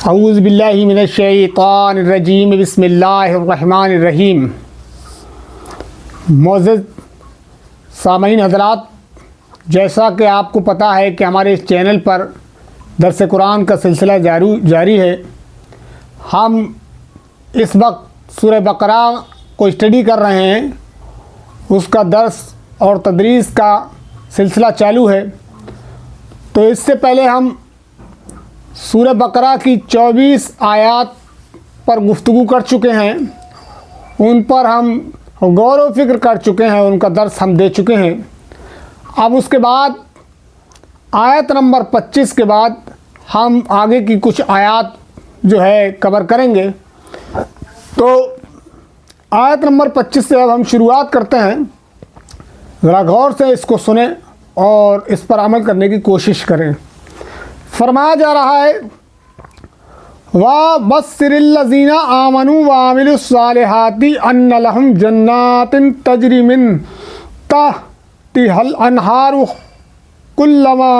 اعوذ باللہ من الشیطان الرجیم بسم اللہ الرحمن الرحیم۔ معزز سامعین حضرات، جیسا کہ آپ کو پتہ ہے کہ ہمارے اس چینل پر درس قرآن کا سلسلہ جاری ہے۔ ہم اس وقت سورہ بقرہ کو اسٹڈی کر رہے ہیں، اس کا درس اور تدریس کا سلسلہ چالو ہے۔ تو اس سے پہلے ہم سورہ بقرہ کی 24 آیات پر گفتگو کر چکے ہیں، ان پر ہم غور و فکر کر چکے ہیں، ان کا درس ہم دے چکے ہیں۔ اب اس کے بعد آیت نمبر 25 کے بعد ہم آگے کی کچھ آیات جو ہے کور کریں گے۔ تو آیت نمبر 25 سے اب ہم شروعات کرتے ہیں، ذرا غور سے اس کو سنیں اور اس پر عمل کرنے کی کوشش کریں۔ فرمایا جا رہا ہے وَبَشِّرِ الَّذِينَ آمَنُوا وَعَمِلُوا الصَّالِحَاتِ أَنَّ لَهُمْ جَنَّاتٍ تَجْرِي مِن تَحْتِهَا الْأَنْهَارُ كُلَّمَا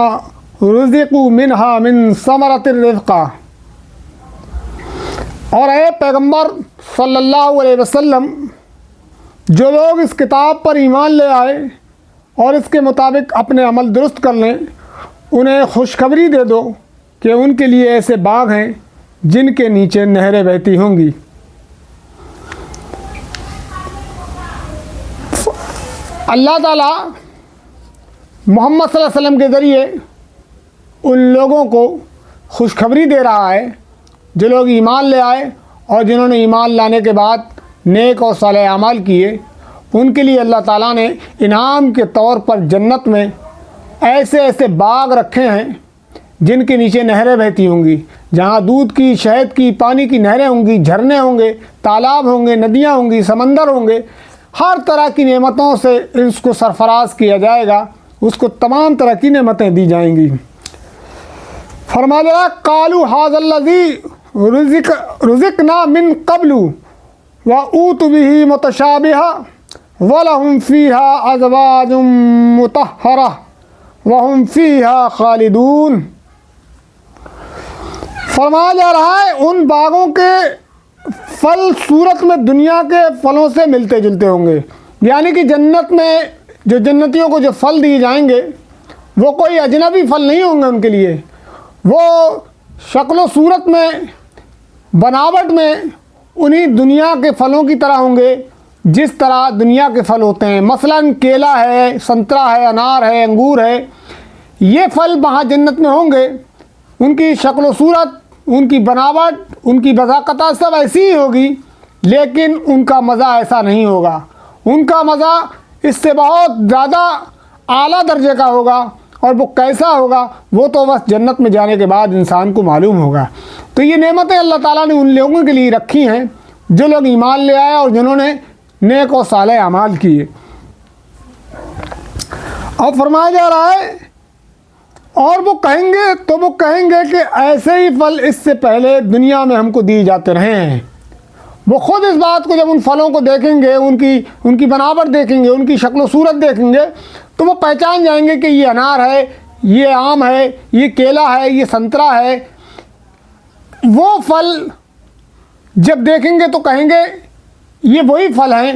رُزِقُوا مِنْهَا مِن ثَمَرَةٍ رِزْقًا۔ اور اے پیغمبر صلی اللہ علیہ وسلم، جو لوگ اس کتاب پر ایمان لے آئے اور اس کے مطابق اپنے عمل درست کر لیں، انہیں خوشخبری دے دو کہ ان کے لیے ایسے باغ ہیں جن کے نیچے نہریں بہتی ہوں گی۔ اللہ تعالیٰ محمد صلی اللہ علیہ وسلم کے ذریعے ان لوگوں کو خوشخبری دے رہا ہے جو لوگ ایمان لے آئے اور جنہوں نے ایمان لانے کے بعد نیک اور صالح اعمال کیے، ان کے لیے اللہ تعالیٰ نے انعام کے طور پر جنت میں ایسے ایسے باغ رکھے ہیں جن کے نیچے نہریں بہتی ہوں گی، جہاں دودھ کی، شہد کی، پانی کی نہریں ہوں گی، جھرنے ہوں گے، تالاب ہوں گے، ندیاں ہوں گی، سمندر ہوں گے۔ ہر طرح کی نعمتوں سے اس کو سرفراز کیا جائے گا، اس کو تمام طرح کی نعمتیں دی جائیں گی۔ فرمایا قالوا ھذا الذی رزقنا من قبل وأوتوا به متشابہا ولہم فیہا ازواج مطہرہ وَهُمْ فِيهَا خَالِدُونَ۔ فرمایا جا رہا ہے ان باغوں کے پھل صورت میں دنیا کے پھلوں سے ملتے جلتے ہوں گے، یعنی کہ جنت میں جو جنتیوں کو جو پھل دیے جائیں گے وہ کوئی اجنبی پھل نہیں ہوں گے، ان کے لیے وہ شکل و صورت میں، بناوٹ میں انہی دنیا کے پھلوں کی طرح ہوں گے جس طرح دنیا کے پھل ہوتے ہیں۔ مثلاً کیلا ہے، سنترا ہے، انار ہے، انگور ہے، یہ پھل وہاں جنت میں ہوں گے۔ ان کی شکل و صورت، ان کی بناوٹ، ان کی بذائقہ سب ایسی ہی ہوگی، لیکن ان کا مزہ ایسا نہیں ہوگا۔ ان کا مزہ اس سے بہت زیادہ اعلیٰ درجے کا ہوگا، اور وہ کیسا ہوگا وہ تو بس جنت میں جانے کے بعد انسان کو معلوم ہوگا۔ تو یہ نعمتیں اللہ تعالیٰ نے ان لوگوں کے لیے رکھی ہیں جو لوگ ایمان لے آئے اور جنہوں نے نیک و صالح اعمال کیے۔ اور فرمایا جا رہا ہے اور وہ کہیں گے کہ ایسے ہی پھل اس سے پہلے دنیا میں ہم کو دیے جاتے رہے ہیں۔ وہ خود اس بات کو جب ان پھلوں کو دیکھیں گے، ان کی بناوٹ دیکھیں گے، ان کی شکل و صورت دیکھیں گے، تو وہ پہچان جائیں گے کہ یہ انار ہے، یہ آم ہے، یہ کیلا ہے، یہ سنترا ہے۔ وہ پھل جب دیکھیں گے تو کہیں گے یہ وہی پھل ہیں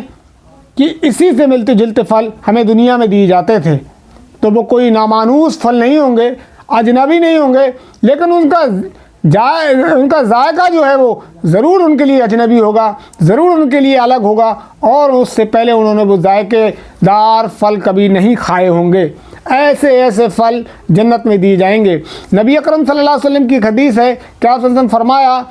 کہ اسی سے ملتے جلتے پھل ہمیں دنیا میں دیے جاتے تھے۔ تو وہ کوئی نامانوس پھل نہیں ہوں گے، اجنبی نہیں ہوں گے، لیکن ان کا ذائقہ جو ہے وہ ضرور ان کے لیے اجنبی ہوگا، ضرور ان کے لیے الگ ہوگا، اور اس سے پہلے انہوں نے وہ ذائقے دار پھل کبھی نہیں کھائے ہوں گے۔ ایسے ایسے پھل جنت میں دیے جائیں گے۔ نبی اکرم صلی اللہ علیہ وسلم کی ایک حدیث ہے کہ آپ صلی اللہ علیہ وسلم فرمایا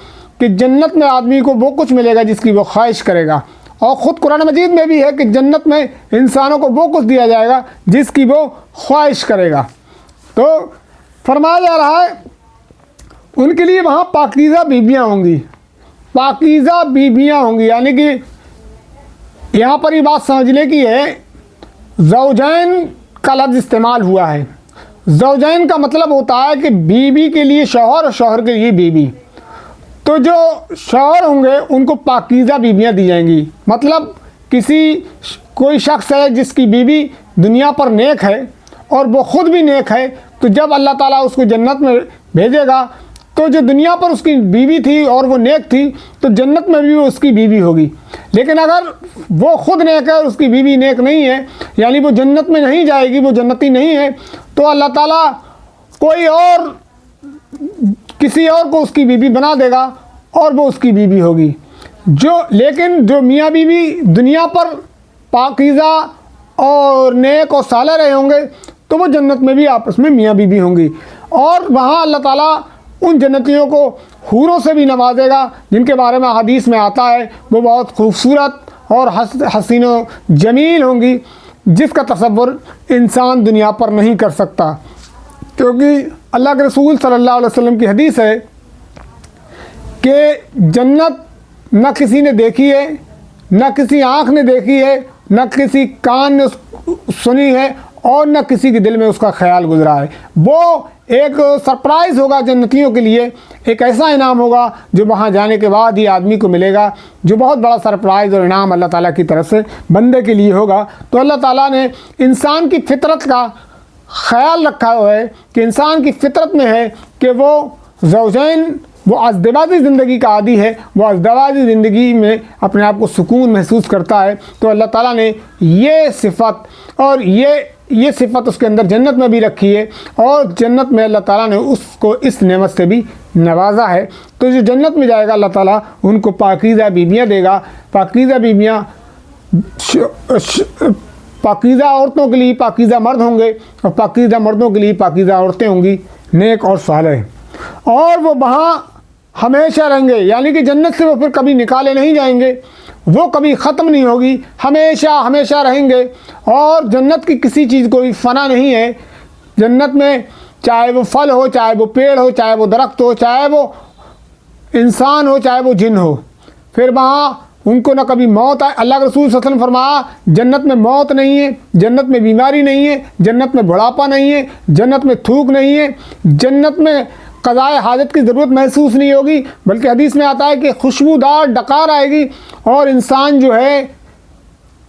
کہ جنت میں آدمی کو وہ کچھ ملے گا جس کی وہ خواہش کرے گا، اور خود قرآن مجید میں بھی ہے کہ جنت میں انسانوں کو وہ کچھ دیا جائے گا جس کی وہ خواہش کرے گا۔ تو فرمایا جا رہا ہے ان کے لیے وہاں پاکیزہ بیویاں ہوں گی، پاکیزہ بیویاں ہوں گی، یعنی کہ یہاں پر یہ بات سمجھنے کی ہے، زوجین کا لفظ استعمال ہوا ہے۔ زوجین کا مطلب ہوتا ہے کہ بیوی کے لیے شوہر اور شوہر کے لیے بیوی۔ تو جو شوہر ہوں گے ان کو پاکیزہ بیویاں دی جائیں گی، مطلب کوئی شخص ہے جس کی بیوی دنیا پر نیک ہے اور وہ خود بھی نیک ہے، تو جب اللہ تعالیٰ اس کو جنت میں بھیجے گا تو جو دنیا پر اس کی بیوی تھی اور وہ نیک تھی تو جنت میں بھی وہ اس کی بیوی ہوگی. لیکن اگر وہ خود نیک ہے اور اس کی بیوی نیک نہیں ہے، یعنی وہ جنت میں نہیں جائے گی، وہ جنتی نہیں ہے، تو اللہ تعالیٰ کوئی اور کسی اور کو اس کی بیوی بنا دے گا اور وہ اس کی بیوی ہوگی. لیکن جو میاں بیوی دنیا پر پاکیزہ اور نیک اور صالح رہے ہوں گے تو وہ جنت میں بھی آپس میں میاں بیوی ہوں گی، اور وہاں اللہ تعالیٰ ان جنتیوں کو حوروں سے بھی نوازے گا جن کے بارے میں حدیث میں آتا ہے وہ بہت خوبصورت اور حسین و جمیل ہوں گی، جس کا تصور انسان دنیا پر نہیں کر سکتا. کیونکہ اللہ کے رسول صلی اللہ علیہ وسلم کی حدیث ہے کہ جنت نہ کسی نے دیکھی ہے، نہ کسی آنکھ نے دیکھی ہے، نہ کسی کان نے سنی ہے، اور نہ کسی کے دل میں اس کا خیال گزرا ہے. وہ ایک سرپرائز ہوگا جنتیوں کے لیے، ایک ایسا انعام ہوگا جو وہاں جانے کے بعد ہی آدمی کو ملے گا، جو بہت بڑا سرپرائز اور انعام اللہ تعالیٰ کی طرف سے بندے کے لیے ہوگا. تو اللہ تعالیٰ نے انسان کی فطرت کا خیال رکھا ہوا ہے کہ انسان کی فطرت میں ہے کہ وہ زوجین، وہ ازدواجی زندگی کا عادی ہے، وہ ازدواجی زندگی میں اپنے آپ کو سکون محسوس کرتا ہے. تو اللہ تعالیٰ نے یہ صفت اور یہ صفت اس کے اندر جنت میں بھی رکھی ہے، اور جنت میں اللہ تعالیٰ نے اس کو اس نعمت سے بھی نوازا ہے. تو جو جنت میں جائے گا اللہ تعالیٰ ان کو پاکیزہ بیویاں دے گا. پاکیزہ بیویاں پاکیزہ عورتوں کے لیے پاکیزہ مرد ہوں گے، اور پاکیزہ مردوں کے لیے پاکیزہ عورتیں ہوں گی، نیک اور صالح، اور وہ وہاں ہمیشہ رہیں گے. یعنی کہ جنت سے وہ پھر کبھی نکالے نہیں جائیں گے، وہ کبھی ختم نہیں ہوگی، ہمیشہ ہمیشہ رہیں گے. اور جنت کی کسی چیز کوئی فنا نہیں ہے. جنت میں چاہے وہ پھل ہو، چاہے وہ پیڑ ہو، چاہے وہ درخت ہو، چاہے وہ انسان ہو، چاہے وہ جن ہو، پھر وہاں ان کو نہ کبھی موت آئے. اللہ کے رسول صلی اللہ علیہ وسلم فرمایا جنت میں موت نہیں ہے، جنت میں بیماری نہیں ہے، جنت میں بڑھاپا نہیں ہے، جنت میں تھوک نہیں ہے، جنت میں قضائے حاجت کی ضرورت محسوس نہیں ہوگی، بلکہ حدیث میں آتا ہے کہ خوشبودار ڈکار آئے گی، اور انسان جو ہے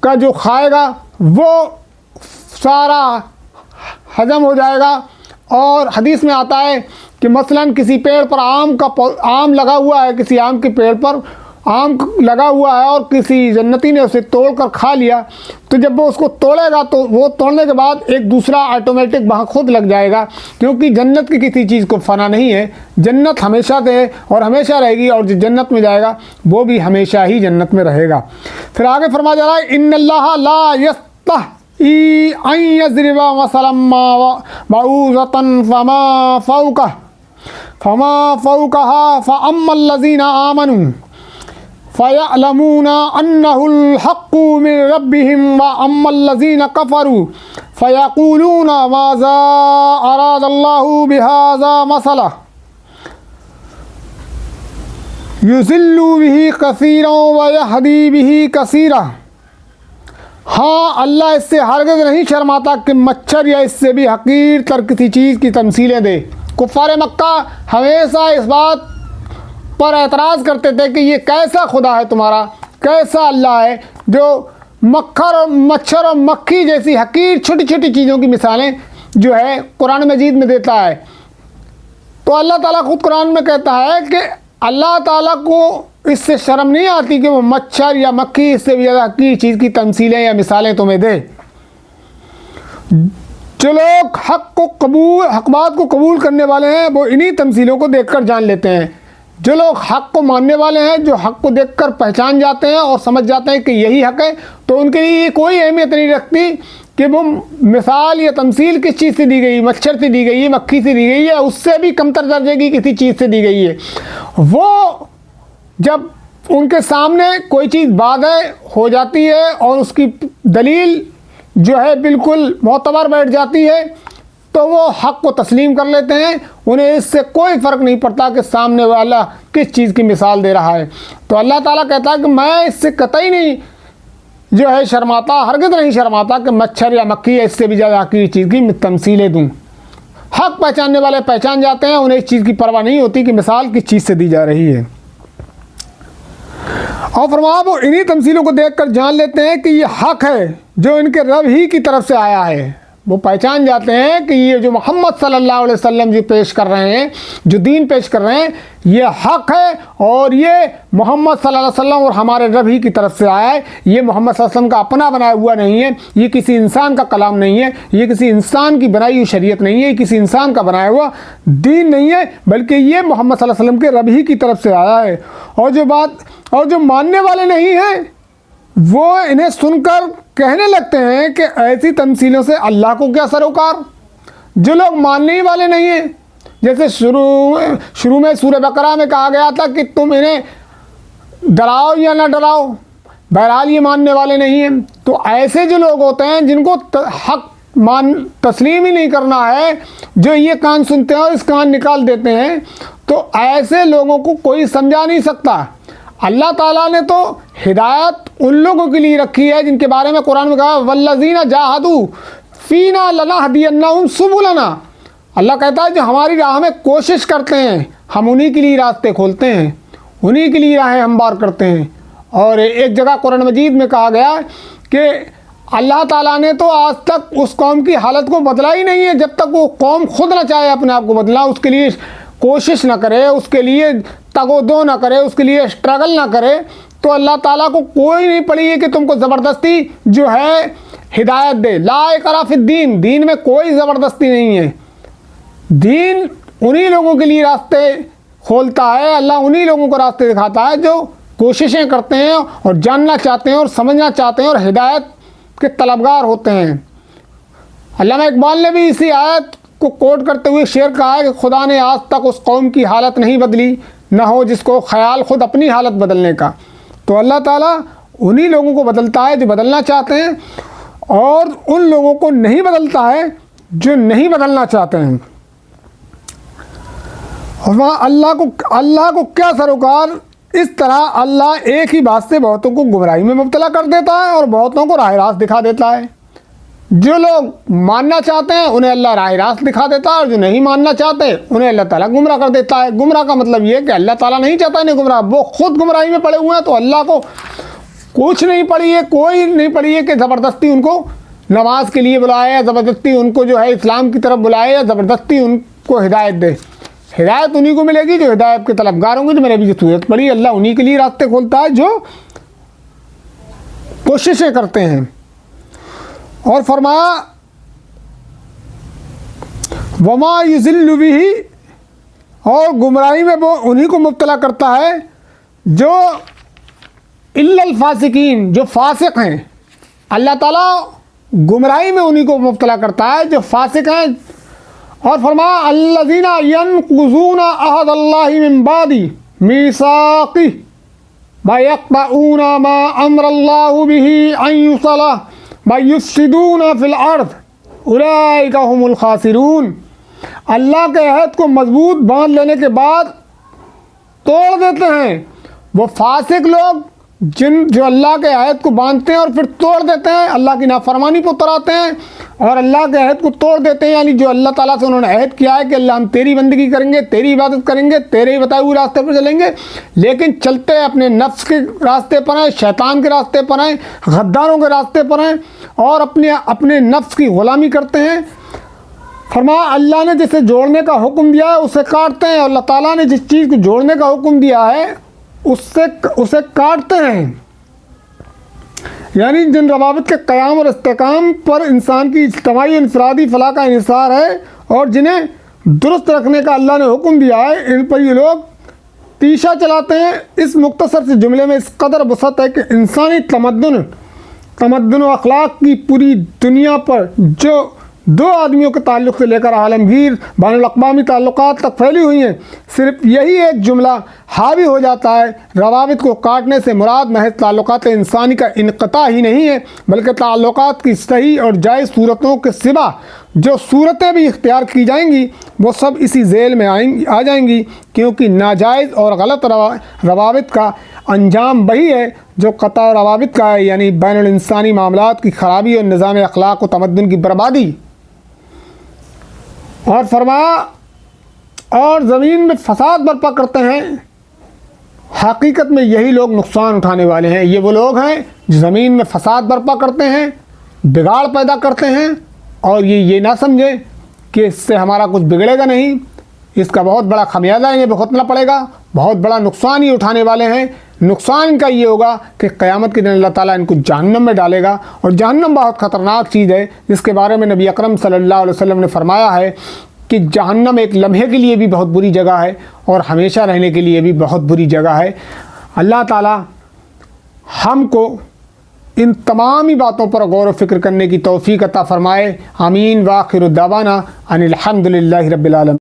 کا جو کھائے گا وہ سارا ہضم ہو جائے گا. اور حدیث میں آتا ہے کہ مثلاً کسی پیڑ پر آم لگا ہوا ہے، کسی آم کے پیڑ پر آم لگا ہوا ہے اور کسی جنتی نے اسے توڑ کر کھا لیا، تو جب وہ اس کو توڑے گا تو وہ توڑنے کے بعد ایک دوسرا آٹومیٹک وہاں خود لگ جائے گا، کیونکہ جنت کی کسی چیز کو فنا نہیں ہے. جنت ہمیشہ سے ہے اور ہمیشہ رہے گی، اور جو جنت میں جائے گا وہ بھی ہمیشہ ہی جنت میں رہے گا. پھر آگے فرمایا جا رہا ہے ان اللہ لا یستحی ان یضرب مثلا ما بعوضۃ فما فوقها فاما الذین آمنوا فَيَعْلَمُونَ أَنَّهُ الْحَقُّ مِنْ رَبِّهِمْ وَأَمَّا الَّذِينَ كَفَرُوا فَيَقُولُونَ مَاذَا أَرَادَ اللَّهُ بِهَذَا مَثَلًا يُضِلُّ بِهِ كَثِيرًا وَيَهْدِي بِهِ كَثِيرًا. ہاں اللہ اس سے ہرگز نہیں شرماتا کہ مچھر یا اس سے بھی حقیر تر کسی چیز کی تمثیلیں دے. کفار مکہ ہمیشہ اس بات پر اعتراض کرتے تھے کہ یہ کیسا خدا ہے تمہارا، کیسا اللہ ہے جو مچھر اور مکھی جیسی حقیر چھوٹی چھوٹی چیزوں کی مثالیں جو ہے قرآن مجید میں دیتا ہے. تو اللہ تعالیٰ خود قرآن میں کہتا ہے کہ اللہ تعالیٰ کو اس سے شرم نہیں آتی کہ وہ مچھر یا مکھی اس سے بھی زیادہ حقیر چیز کی تمثیلیں یا مثالیں تمہیں دے. جو لوگ حق بات کو قبول کرنے والے ہیں وہ انہی تمثیلوں کو دیکھ کر جان لیتے ہیں. جو لوگ حق کو ماننے والے ہیں، جو حق کو دیکھ کر پہچان جاتے ہیں اور سمجھ جاتے ہیں کہ یہی حق ہے، تو ان کے لیے کوئی اہمیت نہیں رکھتی کہ وہ مثال یا تمثیل کس چیز سے دی گئی، مچھر سے دی گئی ہے، مکھی سے دی گئی ہے، اس سے بھی کمتر درجے کی کسی چیز سے دی گئی ہے. وہ جب ان کے سامنے کوئی چیز واضح ہو جاتی ہے اور اس کی دلیل جو ہے بالکل معتبر بیٹھ جاتی ہے تو وہ حق کو تسلیم کر لیتے ہیں. انہیں اس سے کوئی فرق نہیں پڑتا کہ سامنے والا کس چیز کی مثال دے رہا ہے. تو اللہ تعالیٰ کہتا ہے کہ میں اس سے قطعی نہیں جو ہے شرماتا، ہرگز نہیں شرماتا کہ مچھر یا مکھی یا اس سے بھی زیادہ حقیر چیز کی تمثیلیں دوں. حق پہچاننے والے پہچان جاتے ہیں، انہیں اس چیز کی پرواہ نہیں ہوتی کہ مثال کس چیز سے دی جا رہی ہے. اور فرمایا وہ انہی تمثیلوں کو دیکھ کر جان لیتے ہیں کہ یہ حق ہے جو ان کے رب ہی کی طرف سے آیا ہے. وہ پہچان جاتے ہیں کہ یہ جو محمد صلی اللہ علیہ وسلم جو پیش کر رہے ہیں، جو دین پیش کر رہے ہیں، یہ حق ہے اور یہ محمد صلی اللہ علیہ وسلم اور ہمارے رب ہی کی طرف سے آیا ہے۔ یہ محمد صلی اللہ علیہ وسلم کا اپنا بنایا ہوا نہیں ہے، یہ کسی انسان کا کلام نہیں ہے، یہ کسی انسان کی بنائی ہوئی شریعت نہیں ہے، یہ کسی انسان کا بنایا ہوا دین نہیں ہے، بلکہ یہ محمد صلی اللہ علیہ وسلم کے رب ہی کی طرف سے آیا ہے۔ اور جو ماننے والے نہیں ہیں وہ انہیں سن کر کہنے لگتے ہیں کہ ایسی تمثیلوں سے اللہ کو کیا سروکار۔ جو لوگ ماننے ہی والے نہیں ہیں، جیسے شروع میں سورہ بقرہ میں کہا گیا تھا کہ تم انہیں ڈراؤ یا نہ ڈراؤ، بہرحال یہ ماننے والے نہیں ہیں۔ تو ایسے جو لوگ ہوتے ہیں جن کو حق تسلیم ہی نہیں کرنا ہے، جو یہ کان سنتے ہیں اور اس کان نکال دیتے ہیں، تو ایسے لوگوں کو کوئی سمجھا نہیں سکتا۔ اللہ تعالیٰ نے تو ہدایت ان لوگوں کے لیے رکھی ہے جن کے بارے میں قرآن میں کہا والذین جاہدوا فینا لنہدینہم سبلنا۔ اللہ کہتا ہے جو ہماری راہ میں کوشش کرتے ہیں ہم انہی کے لیے راستے کھولتے ہیں، انہی کے لیے راہیں ہموار کرتے ہیں۔ اور ایک جگہ قرآن مجید میں کہا گیا کہ اللہ تعالیٰ نے تو آج تک اس قوم کی حالت کو بدلا ہی نہیں ہے جب تک وہ قوم خود نہ چاہے اپنے آپ کو بدلا، اس کے لیے کوشش نہ کرے، اس کے لیے تگ و دو نہ کرے، اس کے لیے اسٹرگل نہ کرے، تو اللہ تعالیٰ کو کوئی نہیں پڑی ہے کہ تم کو زبردستی جو ہے ہدایت دے۔ لا اکراہ فی الدین، دین میں کوئی زبردستی نہیں ہے۔ دین انہی لوگوں کے لیے راستے کھولتا ہے، اللہ انہی لوگوں کو راستے دکھاتا ہے جو کوششیں کرتے ہیں اور جاننا چاہتے ہیں اور سمجھنا چاہتے ہیں اور ہدایت کے طلبگار ہوتے ہیں۔ علامہ اقبال نے بھی اسی آیت کو کوٹ کرتے ہوئے شعر کہا ہے کہ خدا نے آج تک اس قوم کی حالت نہیں بدلی، نہ ہو جس کو خیال خود اپنی حالت بدلنے کا۔ تو اللہ تعالیٰ انہی لوگوں کو بدلتا ہے جو بدلنا چاہتے ہیں، اور ان لوگوں کو نہیں بدلتا ہے جو نہیں بدلنا چاہتے ہیں۔ اور وہاں اللہ کو کیا سروکار۔ اس طرح اللہ ایک ہی بات سے بہتوں کو گمراہی میں مبتلا کر دیتا ہے اور بہتوں کو راہ راست دکھا دیتا ہے۔ جو لوگ ماننا چاہتے ہیں انہیں اللہ راہ راست دکھا دیتا ہے، اور جو نہیں ماننا چاہتے انہیں اللہ تعالیٰ گمراہ کر دیتا ہے۔ گمراہ کا مطلب یہ ہے کہ اللہ تعالیٰ نہیں چاہتا انہیں گمراہ، وہ خود گمراہی میں پڑے ہوئے ہیں، تو اللہ کو کچھ نہیں پڑی ہے، کوئی نہیں پڑی ہے کہ زبردستی ان کو نماز کے لیے بلائے، یا زبردستی ان کو جو ہے اسلام کی طرف بلائے، یا زبردستی ان کو ہدایت دے۔ ہدایت انہی کو ملے گی جو ہدایت کے طلبگار ہوں گے، جو میں نے ابھی صورت پڑھی، اللہ انہی کے لیے راستے کھولتا ہے جو کوششیں کرتے ہیں۔ اور فرمایا وما یضل بہ، اور گمراہی میں وہ انہی کو مبتلا کرتا ہے جو الا الفاسقین، جو فاسق ہیں۔ اللہ تعالیٰ گمراہی میں انہی کو مبتلا کرتا ہے جو فاسق ہیں۔ اور فرمایا الذین ینقضون عہد اللہ من بعد میثاقہ ویقطعون ما امر اللہ بہ ان یوصل ویفسدون فی الارض اولئک هم الخاسرون۔ اللہ کے عہد کو مضبوط باندھ لینے کے بعد توڑ دیتے ہیں وہ فاسق لوگ، جو اللہ کے عہد کو باندھتے ہیں اور پھر توڑ دیتے ہیں، اللہ کی نافرمانی پر اتر آتے ہیں اور اللہ کے عہد کو توڑ دیتے ہیں۔ یعنی جو اللہ تعالیٰ سے انہوں نے عہد کیا ہے کہ اللہ ہم تیری بندگی کریں گے، تیری عبادت کریں گے، تیرے ہی بتائے ہوئے راستے پر چلیں گے، لیکن چلتے اپنے نفس کے راستے پر ہیں، شیطان کے راستے پر ہیں، غداروں کے راستے پر ہیں، اور اپنے نفس کی غلامی کرتے ہیں۔ فرمایا اللہ نے جسے جوڑنے کا حکم دیا ہے اسے کاٹتے ہیں، اور اللہ تعالیٰ نے جس چیز کو جوڑنے کا حکم دیا ہے اسے کاٹتے ہیں۔ یعنی جن روابط کے قیام اور استحکام پر انسان کی اجتماعی انفرادی فلاح کا انحصار ہے اور جنہیں درست رکھنے کا اللہ نے حکم دیا ہے، ان پر یہ لوگ تیشہ چلاتے ہیں۔ اس مختصر سے جملے میں اس قدر وسعت ہے کہ انسانی تمدن و اخلاق کی پوری دنیا پر جو دو آدمیوں کے تعلق سے لے کر عالمگیر بین الاقوامی تعلقات تک پھیلی ہوئی ہیں، صرف یہی ایک جملہ حاوی ہو جاتا ہے۔ روابط کو کاٹنے سے مراد محض تعلقات انسانی کا انقطاع ہی نہیں ہے، بلکہ تعلقات کی صحیح اور جائز صورتوں کے سوا جو صورتیں بھی اختیار کی جائیں گی وہ سب اسی ذیل میں آ جائیں گی، کیونکہ ناجائز اور غلط روابط کا انجام وہی ہے جو قطع روابط کا ہے، یعنی بین الانسانی معاملات کی خرابی اور نظام اخلاق و تمدن کی بربادی۔ اور فرمایا اور زمین میں فساد برپا کرتے ہیں، حقیقت میں یہی لوگ نقصان اٹھانے والے ہیں۔ یہ وہ لوگ ہیں جو زمین میں فساد برپا کرتے ہیں، بگاڑ پیدا کرتے ہیں اور یہ نہ سمجھیں کہ اس سے ہمارا کچھ بگڑے گا نہیں، اس کا بہت بڑا خمیازہ انہیں بھگتنا پڑے گا، بہت بڑا نقصان ہی اٹھانے والے ہیں۔ نقصان کا یہ ہوگا کہ قیامت کے دن اللہ تعالیٰ ان کو جہنم میں ڈالے گا، اور جہنم بہت خطرناک چیز ہے، جس کے بارے میں نبی اکرم صلی اللہ علیہ وسلم نے فرمایا ہے کہ جہنم ایک لمحے کے لیے بھی بہت بری جگہ ہے اور ہمیشہ رہنے کے لیے بھی بہت بری جگہ ہے۔ اللہ تعالیٰ ہم کو ان تمام ہی باتوں پر غور و فکر کرنے کی توفیق عطا فرمائے۔ آمین۔ وآخر دعوانا ان الحمد للہ رب العالمین۔